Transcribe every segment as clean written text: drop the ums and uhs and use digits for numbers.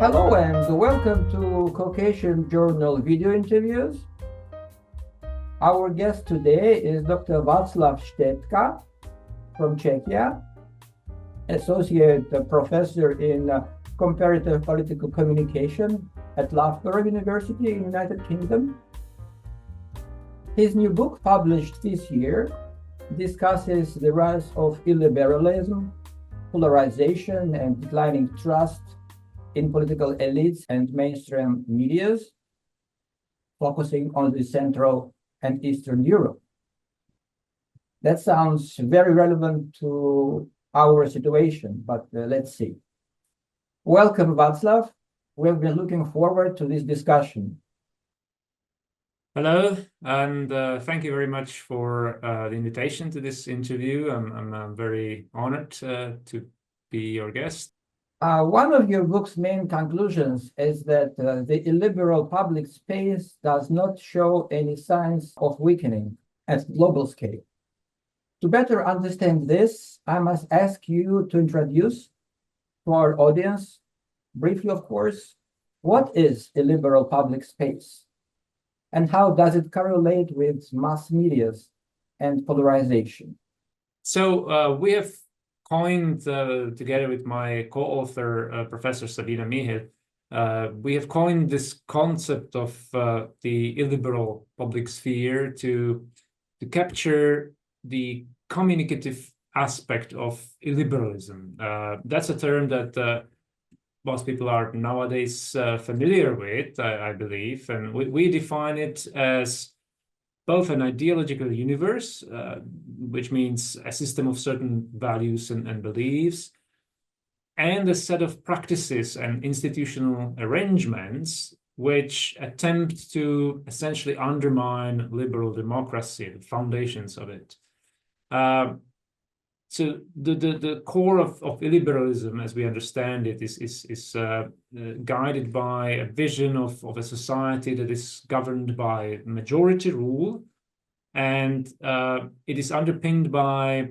Hello and welcome to Caucasian Journal video interviews. Our guest today is Dr. Václav ŠTE TKA from Czechia, Associate Professor in Comparative Political Communication at Loughborough University in the United Kingdom. His new book, published this year, discusses the rise of illiberalism, polarization, and declining trust in political elites and mainstream medias, focusing on the Central and Eastern Europe. That sounds very relevant to our situation, but let's see. Welcome, Václav. We've been looking forward to this discussion. Hello, and thank you very much for the invitation to this interview. I'm very honored to be your guest. One of your book's main conclusions is that the illiberal public space does not show any signs of weakening at global scale. To better understand this, I must ask you to introduce to our audience, briefly of course, what is illiberal public space and how does it correlate with mass medias and polarization? So we have coined, together with my co-author, Professor Sabina Mihir, we have coined this concept of the illiberal public sphere to capture the communicative aspect of illiberalism. That's a term that most people are nowadays familiar with, I believe, and we define it as both an ideological universe, which means a system of certain values and beliefs, and a set of practices and institutional arrangements which attempt to essentially undermine liberal democracy, the foundations of it. So the core of illiberalism, as we understand it, is guided by a vision of a society that is governed by majority rule, and it is underpinned by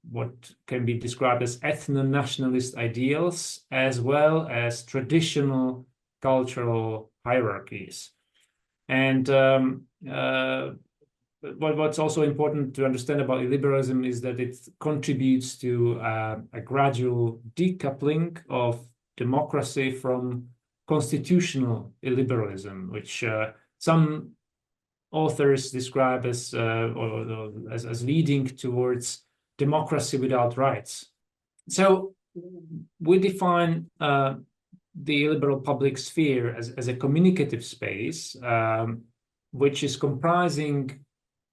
what can be described as ethno-nationalist ideals, as well as traditional cultural hierarchies. And what's also important to understand about illiberalism is that it contributes to a gradual decoupling of democracy from constitutional illiberalism, which some authors describe as leading towards democracy without rights. So we define the illiberal public sphere as a communicative space, which is comprising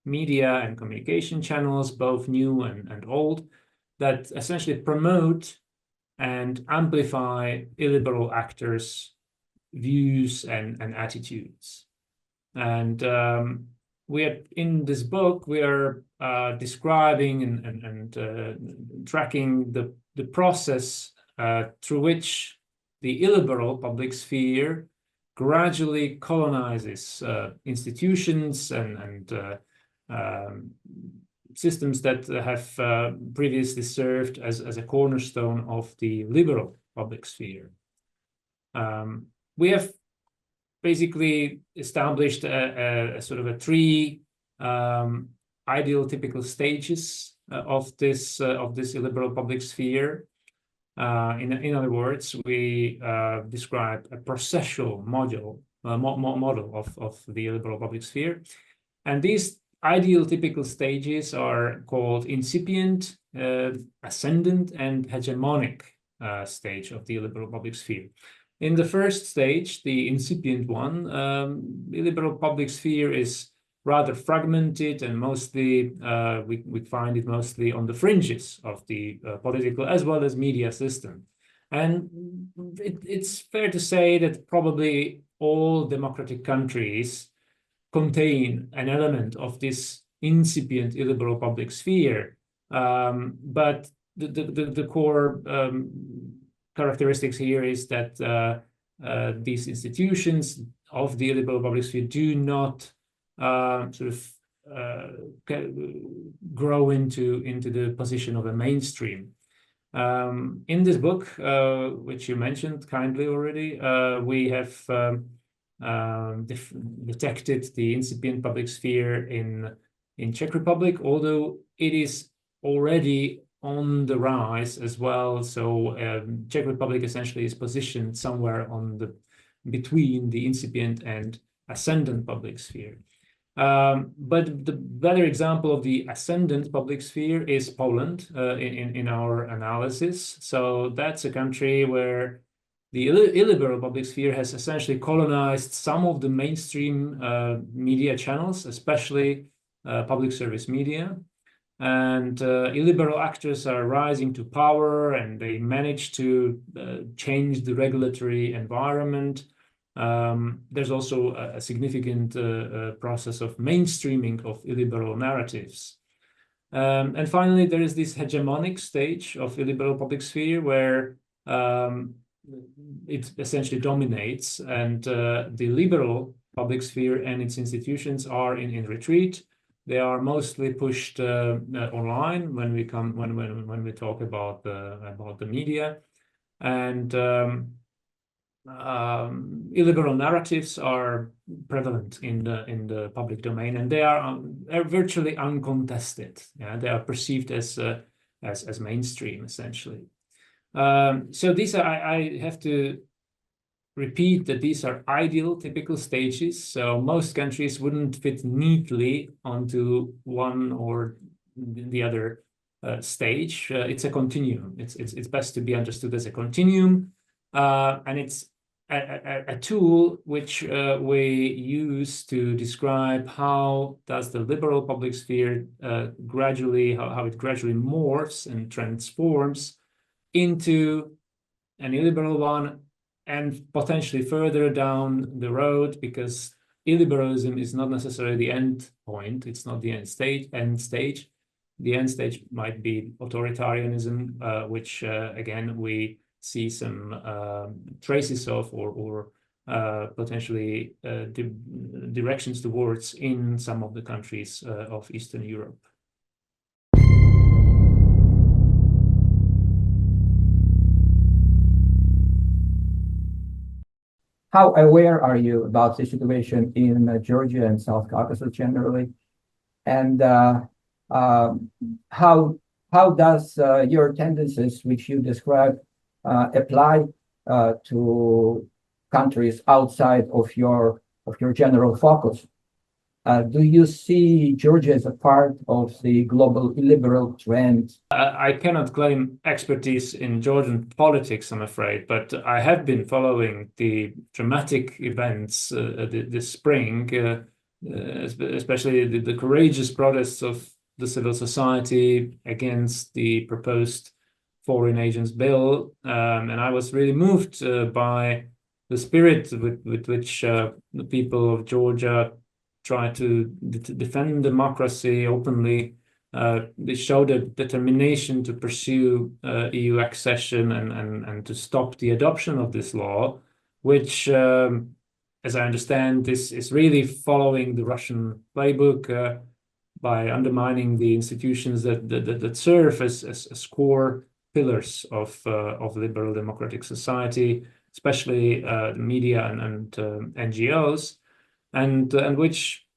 media and communication channels, both new and old, that essentially promote and amplify illiberal actors' views and attitudes. And we are in this book, we are describing and tracking the process through which the illiberal public sphere gradually colonizes institutions and systems that have previously served as a cornerstone of the liberal public sphere. We have basically established a sort of a three ideal-typical stages of this illiberal public sphere. In other words, we describe a processual model of the illiberal public sphere, and these ideal typical stages are called incipient, ascendant, and hegemonic stage of the illiberal public sphere. In the first stage, the incipient one, the illiberal public sphere is rather fragmented and mostly, we find it mostly on the fringes of the political as well as media system. And it's fair to say that probably all democratic countries contain an element of this incipient illiberal public sphere, but the core characteristics here is that these institutions of the illiberal public sphere do not grow into the position of a mainstream. In this book, which you mentioned kindly already, we have detected the incipient public sphere in Czech Republic, although it is already on the rise as well. So Czech Republic essentially is positioned somewhere between the incipient and ascendant public sphere. But the better example of the ascendant public sphere is Poland in our analysis. So that's a country where the illiberal public sphere has essentially colonized some of the mainstream media channels, especially public service media. And illiberal actors are rising to power, and they manage to change the regulatory environment. There's also a significant process of mainstreaming of illiberal narratives. And finally, there is this hegemonic stage of illiberal public sphere where it essentially dominates, and the liberal public sphere and its institutions are in retreat. They are mostly pushed online when we talk about the media, and illiberal narratives are prevalent in the public domain, and they are virtually uncontested. Yeah, they are perceived as mainstream essentially. So these are, I have to repeat that these are ideal typical stages. So most countries wouldn't fit neatly onto one or the other stage. It's a continuum. It's best to be understood as a continuum, and it's a tool which we use to describe how does the liberal public sphere gradually, how it gradually morphs and transforms into an illiberal one, and potentially further down the road, because illiberalism is not necessarily the end point. It's not the end stage. The end stage might be authoritarianism, which again we see some traces of, or potentially directions towards in some of the countries of Eastern Europe. How aware are you about the situation in Georgia and South Caucasus generally? And how does your tendencies, which you describe, apply to countries outside of your general focus? Do you see Georgia as a part of the global illiberal trend? I cannot claim expertise in Georgian politics, I'm afraid, but I have been following the dramatic events this spring, especially the courageous protests of the civil society against the proposed Foreign Agents Bill, and I was really moved by the spirit with which the people of Georgia try to defend democracy openly. They showed a determination to pursue EU accession and to stop the adoption of this law, which, as I understand, this is really following the Russian playbook by undermining the institutions that serve as core pillars of liberal democratic society, especially the media and NGOs. And which,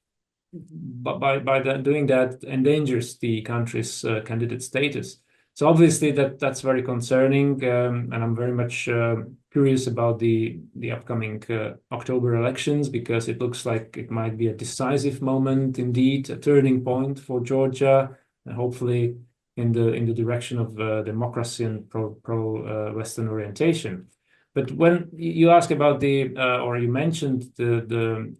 by doing that, endangers the country's candidate status. So obviously that's very concerning, and I'm very much curious about the upcoming October elections, because it looks like it might be a decisive moment, indeed, a turning point for Georgia, and hopefully in the direction of democracy and pro Western orientation. But when you ask about or you mentioned the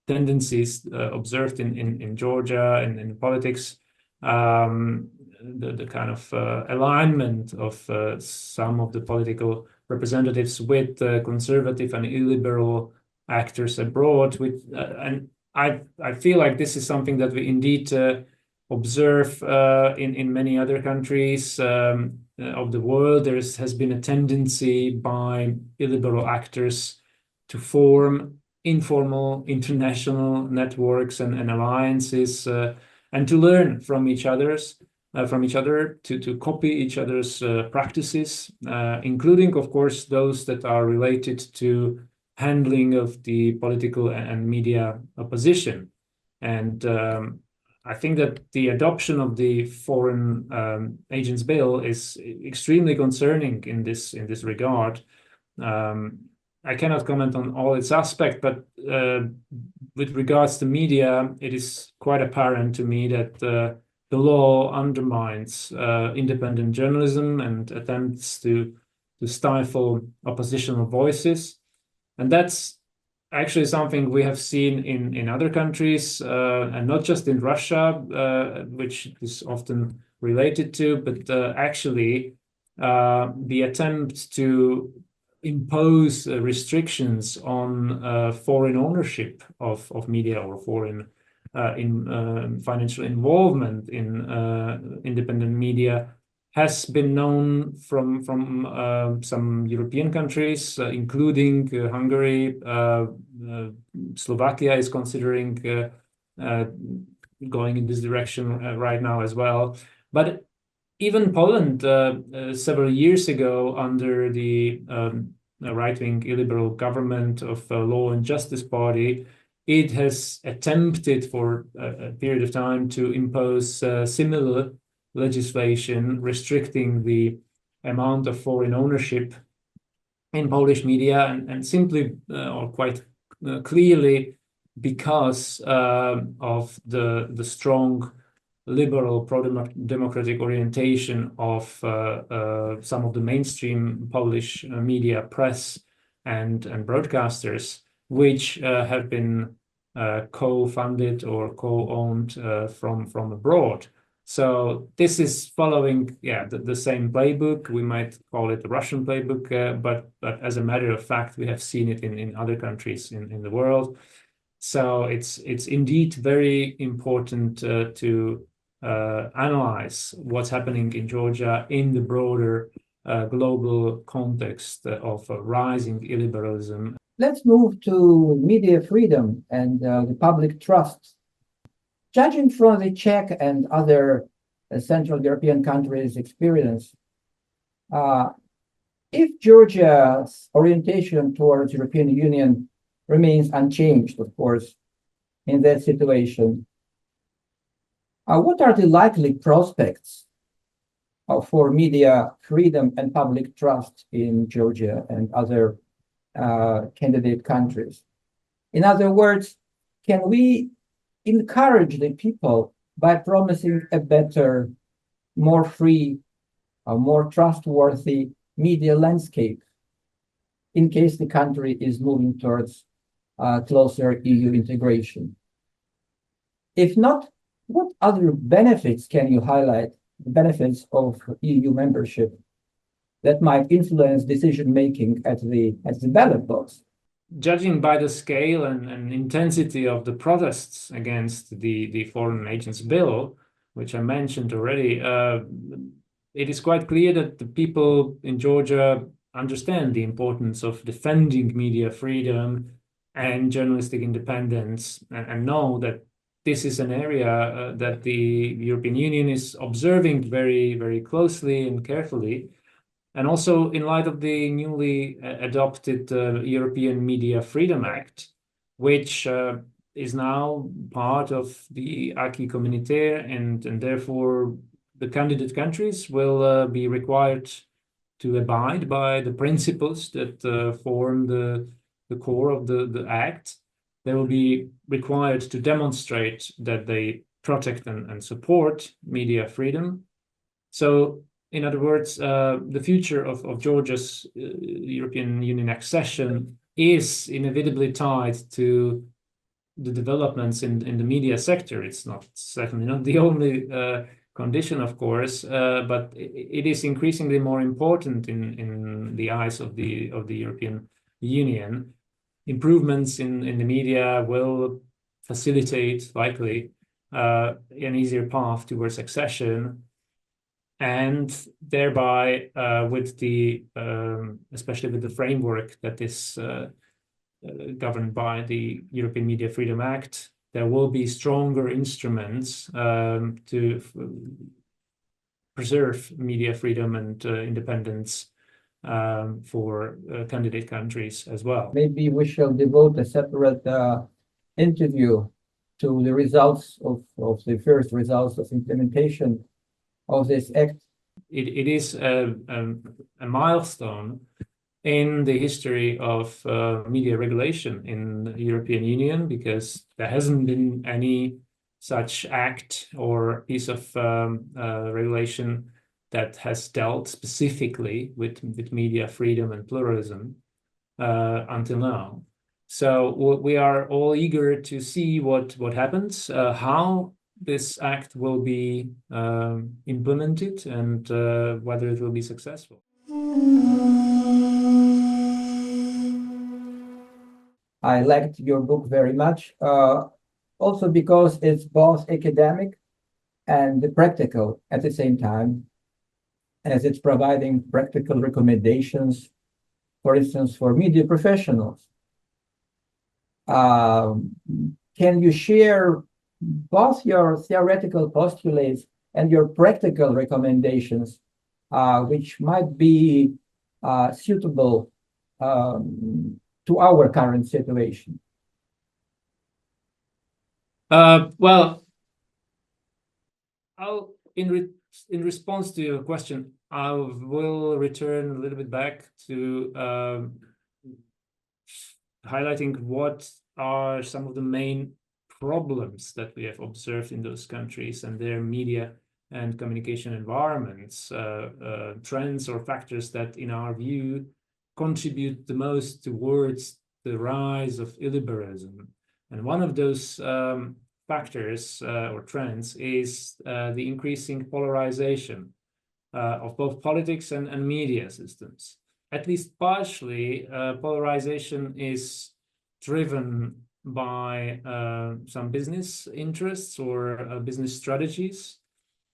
tendencies observed in Georgia and in politics, the kind of alignment of some of the political representatives with conservative and illiberal actors abroad, and I feel like this is something that we indeed observe in many other countries of the world. There has been a tendency by illiberal actors to form informal international networks and alliances, and to learn from each other's. from each other, to copy each other's practices, including, of course, those that are related to handling of the political and media opposition. And I think that the adoption of the Foreign Agents Bill is extremely concerning in this regard. I cannot comment on all its aspects, but with regards to media, it is quite apparent to me that the law undermines independent journalism and attempts to stifle oppositional voices. And that's actually something we have seen in other countries, and not just in Russia, which is often related to, but actually the attempt to impose restrictions on foreign ownership of media or foreign financial involvement in independent media has been known from some European countries, including Hungary. Slovakia is considering going in this direction right now as well. But even Poland, several years ago, under the right-wing illiberal government of Law and Justice Party, it has attempted for a period of time to impose similar legislation restricting the amount of foreign ownership in Polish media, and simply or quite clearly because of the strong liberal pro-democratic orientation of some of the mainstream Polish media, press and broadcasters, which have been co-funded or co-owned from abroad. So this is following, the same playbook. We might call it the Russian playbook, but as a matter of fact, we have seen it in other countries in the world. So it's indeed very important to analyze what's happening in Georgia in the broader global context of rising illiberalism. Let's move to media freedom and the public trust. Judging from the Czech and other Central European countries' experience, if Georgia's orientation towards European Union remains unchanged, of course, in that situation, what are the likely prospects for media freedom and public trust in Georgia and other candidate countries? In other words, can we encourage the people by promising a better, more free, more trustworthy media landscape in case the country is moving towards closer EU integration? If not, what other benefits can you highlight, the benefits of EU membership that might influence decision-making at the ballot box? Judging by the scale and intensity of the protests against the Foreign Agents Bill, which I mentioned already, it is quite clear that the people in Georgia understand the importance of defending media freedom and journalistic independence, and know that this is an area that the European Union is observing very, very closely and carefully. And also in light of the newly adopted European Media Freedom Act, which is now part of the acquis communautaire, and therefore the candidate countries will be required to abide by the principles that form the core of the act. They will be required to demonstrate that they protect and support media freedom. So, in other words, the future of Georgia's European Union accession is inevitably tied to the developments in the media sector. It's certainly not the only condition, of course, but it is increasingly more important in the eyes of the European Union. Improvements in the media will facilitate, likely, an easier path towards accession, and thereby, especially with the framework that is governed by the European Media Freedom Act, there will be stronger instruments to preserve media freedom and independence for candidate countries as well. Maybe we shall devote a separate interview to the results of the first results of implementation of this act. It is a milestone in the history of media regulation in the European Union, because there hasn't been any such act or piece of regulation that has dealt specifically with media freedom and pluralism until now. So we are all eager to see what happens, how this act will be implemented, and whether it will be successful. I liked your book very much, also because it's both academic and practical at the same time, as it's providing practical recommendations, for instance, for media professionals. Can you share both your theoretical postulates and your practical recommendations, which might be suitable to our current situation? Well, in response to your question, I will return a little bit back to highlighting what are some of the main problems that we have observed in those countries and their media and communication environments, trends or factors that, in our view, contribute the most towards the rise of illiberalism. And one of those factors or trends is the increasing polarization of both politics and media systems. At least partially, polarization is driven by some business interests or business strategies,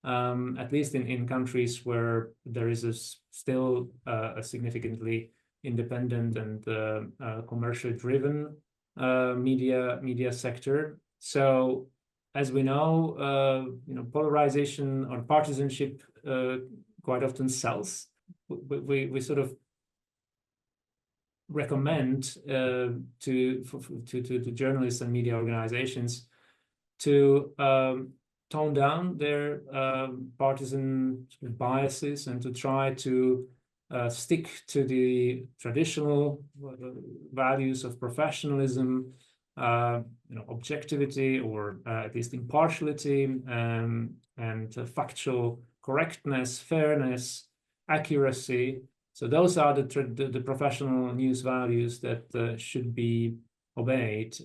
at least in countries where there is still a significantly independent and commercially driven media sector. So, as we know, polarization or partisanship quite often sells. We sort of recommend to journalists and media organizations to tone down their partisan biases and to try to stick to the traditional values of professionalism, objectivity, or at least impartiality, and factual correctness, fairness, accuracy. So those are the professional news values that should be obeyed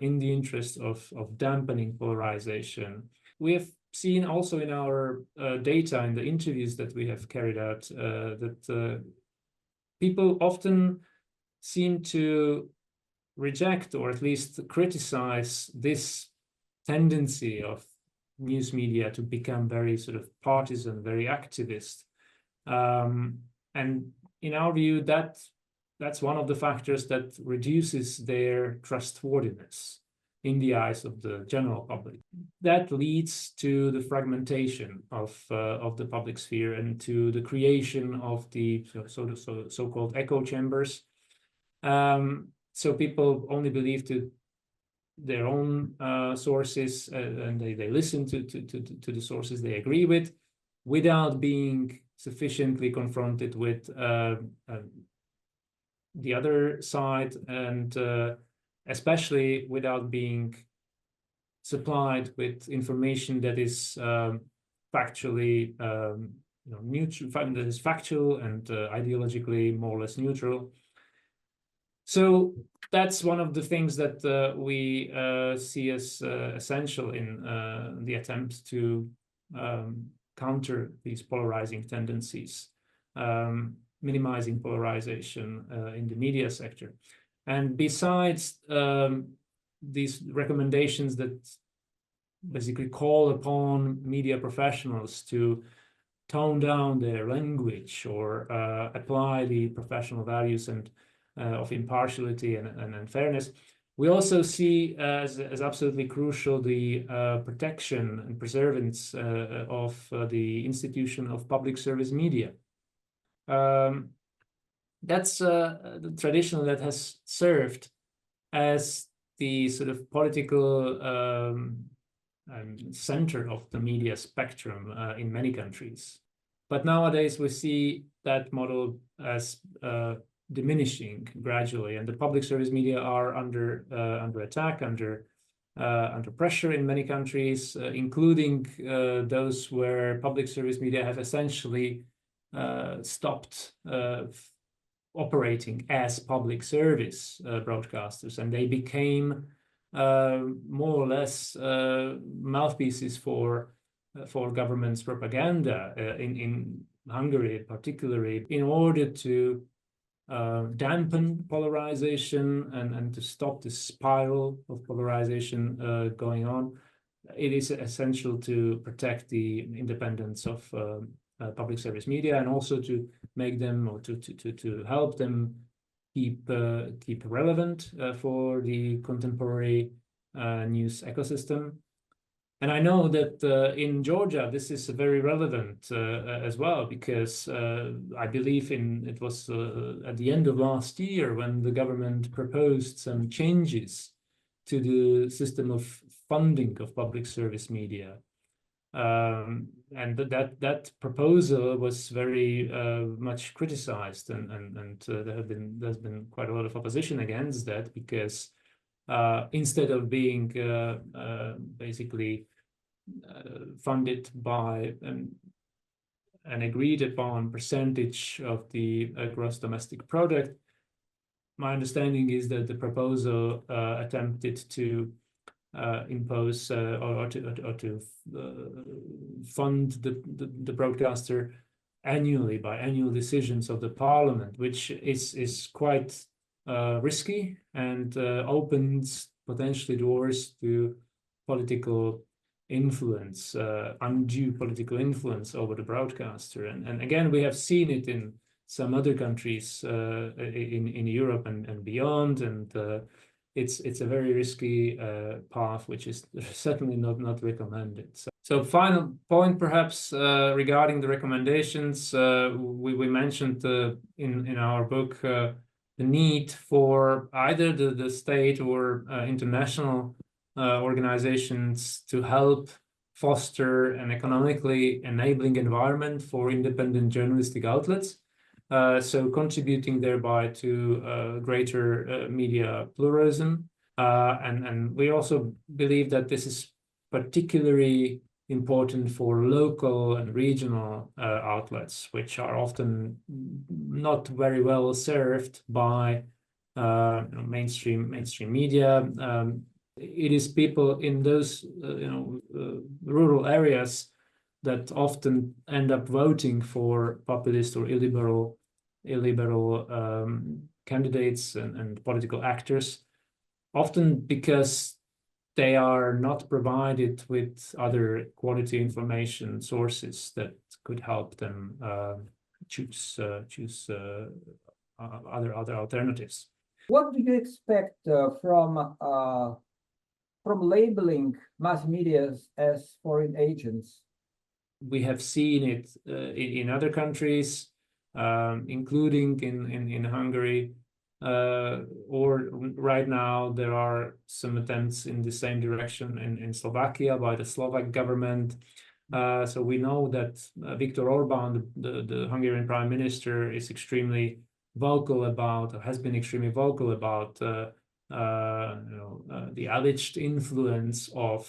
in the interest of dampening polarization. We have seen also in our data, in the interviews that we have carried out, that people often seem to reject or at least criticize this tendency of news media to become very sort of partisan, very activist. And in our view, that's one of the factors that reduces their trustworthiness in the eyes of the general public. That leads to the fragmentation of the public sphere and to the creation of the so-called echo chambers. So people only believe to their own sources, and they listen to the sources they agree with, without being sufficiently confronted with the other side, and especially without being supplied with information that is factually neutral, that is factual and ideologically more or less neutral. So that's one of the things that we see as essential in the attempt to counter these polarizing tendencies, minimizing polarization in the media sector. And besides these recommendations that basically call upon media professionals to tone down their language or apply the professional values and of impartiality and fairness, We also see as absolutely crucial the protection and preservance of the institution of public service media. That's the tradition that has served as the sort of political center of the media spectrum in many countries. But nowadays we see that model as diminishing gradually, and the public service media are under attack, under pressure in many countries, including those where public service media have essentially stopped operating as public service broadcasters, and they became more or less mouthpieces for government's propaganda in Hungary, particularly, in order to dampen polarization and to stop the spiral of polarization going on. It is essential to protect the independence of public service media, and also to make them, or to help them keep relevant for the contemporary news ecosystem. And I know that in Georgia, this is very relevant as well, because I believe it was at the end of last year when the government proposed some changes to the system of funding of public service media. And that proposal was very much criticized, and there's been quite a lot of opposition against that, because instead of being basically funded by an agreed upon percentage of the gross domestic product, my understanding is that the proposal attempted to impose or to fund the broadcaster annually by annual decisions of the parliament, which is quite risky, and opens potentially doors to political influence, undue political influence over the broadcaster. And again, we have seen it in some other countries in Europe and beyond, and it's a very risky path, which is certainly not recommended. So final point, perhaps, regarding the recommendations, we mentioned in our book the need for either the state or international organizations to help foster an economically enabling environment for independent journalistic outlets, so contributing thereby to greater media pluralism. And we also believe that this is particularly important for local and regional outlets, which are often not very well served by mainstream media. It is people in those rural areas that often end up voting for populist or illiberal candidates and political actors, often because they are not provided with other quality information sources that could help them choose other alternatives. What do you expect from labeling mass media as foreign agents? We have seen it in other countries, including in Hungary, or right now there are some attempts in the same direction in Slovakia by the Slovak government. So we know that Viktor Orbán, the Hungarian Prime Minister, is extremely vocal about, or has been extremely vocal about, the alleged influence of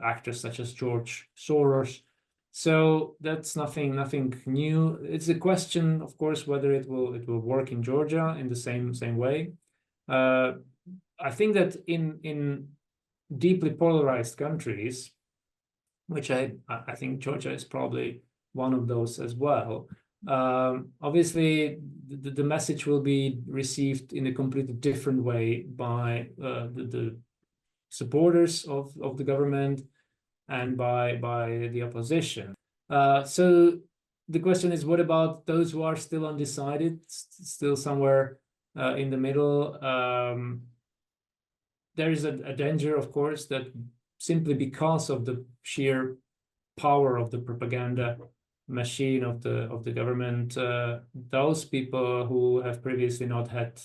actors such as George Soros. So that's nothing new. It's a question, of course, whether it will work in Georgia in the same way. I think that in deeply polarized countries, which I think Georgia is probably one of those as well, obviously the message will be received in a completely different way by the supporters of the government and by the opposition. So the question is, what about those who are still undecided, still somewhere in the middle? there is a danger, of course, that simply because of the sheer power of the propaganda machine of the government, those people who have previously not had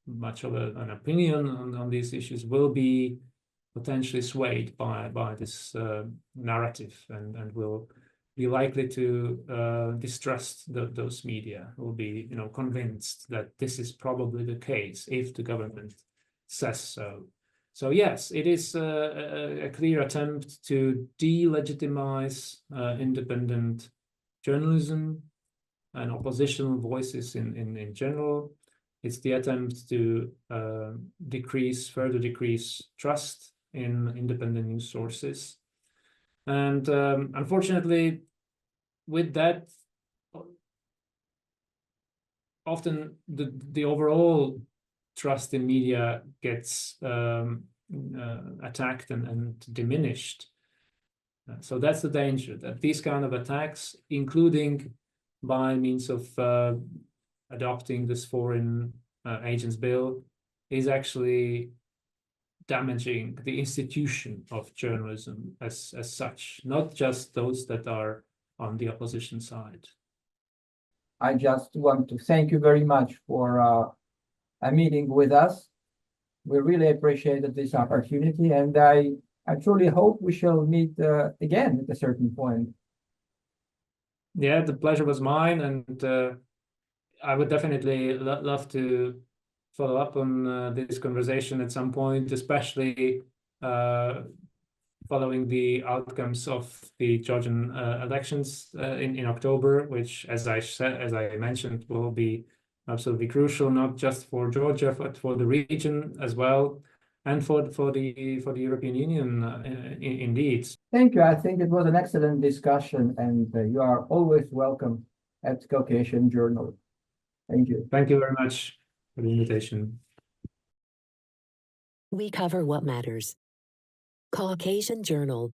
much of an opinion on these issues will be potentially swayed by this narrative and will be likely to distrust those media, will be convinced that this is probably the case if the government says so. So yes, it is a clear attempt to delegitimize independent journalism and oppositional voices in general. It's the attempt to further decrease trust in independent news sources. And unfortunately, with that, often the overall trust in media gets attacked and diminished. So that's the danger, that these kind of attacks, including by means of adopting this foreign agents bill, is actually damaging the institution of journalism as such, not just those that are on the opposition side. I just want to thank you very much for a meeting with us. We really appreciated this opportunity, and I truly hope we shall meet again at a certain point. Yeah, the pleasure was mine, and I would definitely love to follow up on this conversation at some point, especially following the outcomes of the Georgian elections in October, which, as I mentioned, will be absolutely crucial, not just for Georgia, but for the region as well, and for the European Union, indeed. Thank you. I think it was an excellent discussion, and you are always welcome at Caucasian Journal. Thank you. Thank you very much for the invitation. We cover what matters. Caucasian Journal.